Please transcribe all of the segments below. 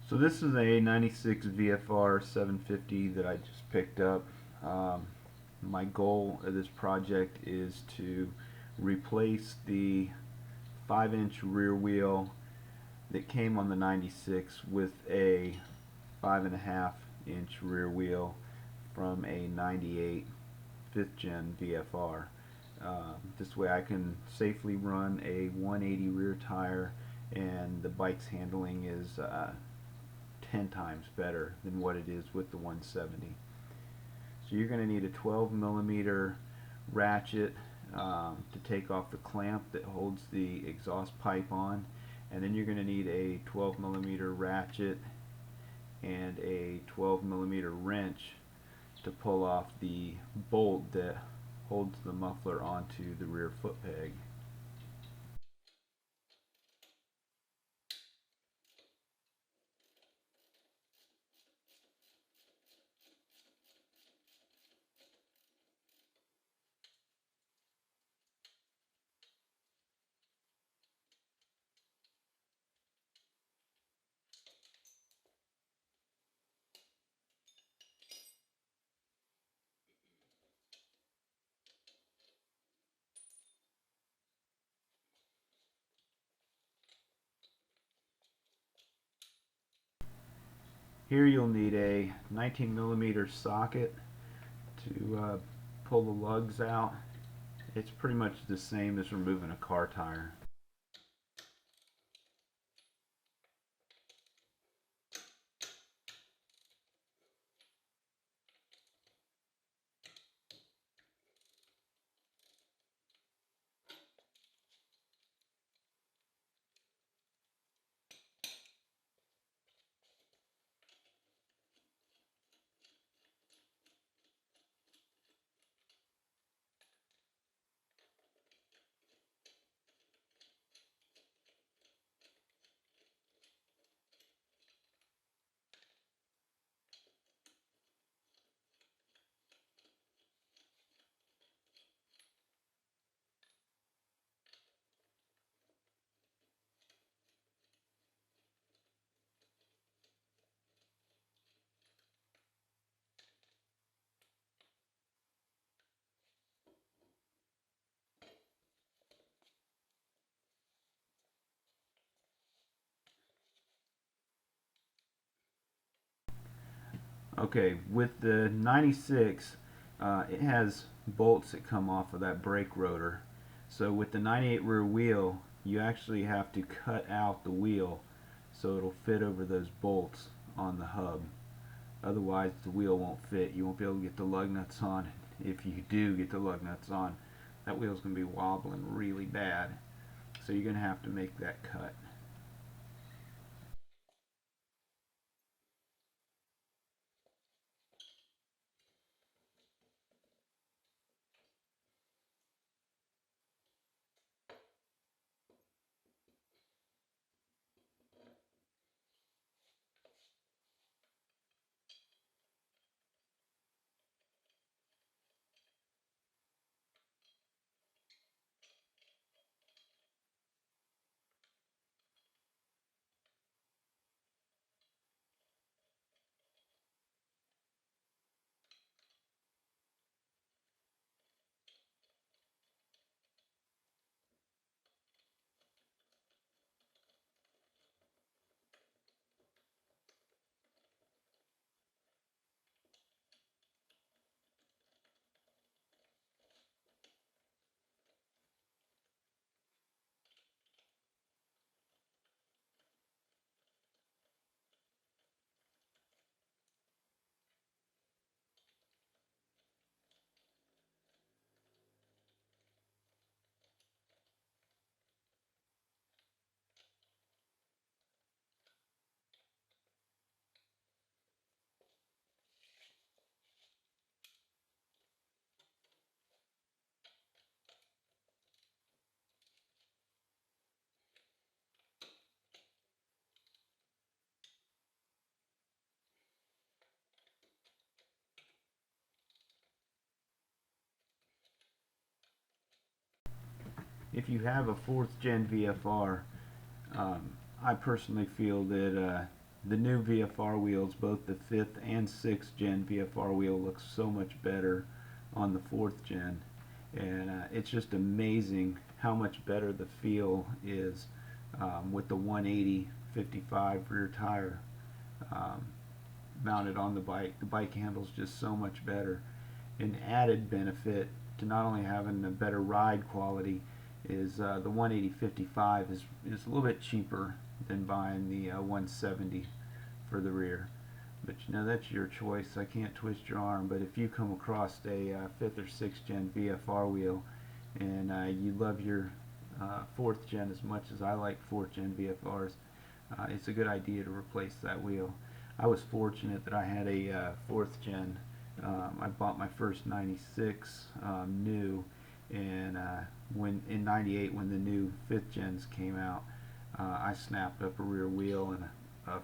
So this is a 96 VFR 750 that I just picked up. My goal of this project is to replace the 5-inch rear wheel that came on the 96 with a 5.5-inch rear wheel from a 98 5th gen VFR. This way I can safely run a 180 rear tire, and the bike's handling is 10 times better than what it is with the 170. So you're going to need a 12 millimeter ratchet to take off the clamp that holds the exhaust pipe on, and then you're going to need a 12 millimeter ratchet and a 12 millimeter wrench to pull off the bolt that holds the muffler onto the rear foot peg. Here you'll need a 19 millimeter socket to pull the lugs out. It's pretty much the same as removing a car tire. Okay, with the 96, it has bolts that come off of that brake rotor. So with the 98 rear wheel, you actually have to cut out the wheel so it'll fit over those bolts on the hub. Otherwise the wheel won't fit. You won't be able to get the lug nuts on. If you do get the lug nuts on, that wheel's going to be wobbling really bad. So you're going to have to make that cut. If you have a 4th gen VFR, I personally feel that the new VFR wheels, both the 5th and 6th gen VFR wheel, looks so much better on the 4th gen, and it's just amazing how much better the feel is with the 180 55 rear tire mounted on the bike. The bike handles just so much better. An added benefit to not only having a better ride quality is the 180 55 is a little bit cheaper than buying the 170 for the rear. But you know, that's your choice. I can't twist your arm. But if you come across a 5th or 6th gen VFR wheel and you love your 4th gen as much as I like 4th gen VFRs, it's a good idea to replace that wheel. I was fortunate that I had a 4th gen. I bought my first 96 new, and when in 98 when the new 5th gens came out, I snapped up a rear wheel, and a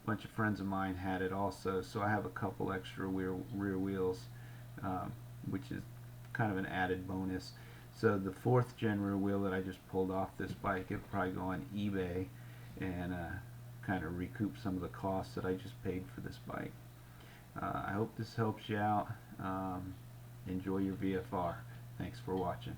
bunch of friends of mine had it also, so I have a couple extra rear wheels, which is kind of an added bonus. So the 4th gen rear wheel that I just pulled off this bike, it'll probably go on eBay and kind of recoup some of the costs that I just paid for this bike. I hope this helps you out. Enjoy your VFR. Thanks for watching.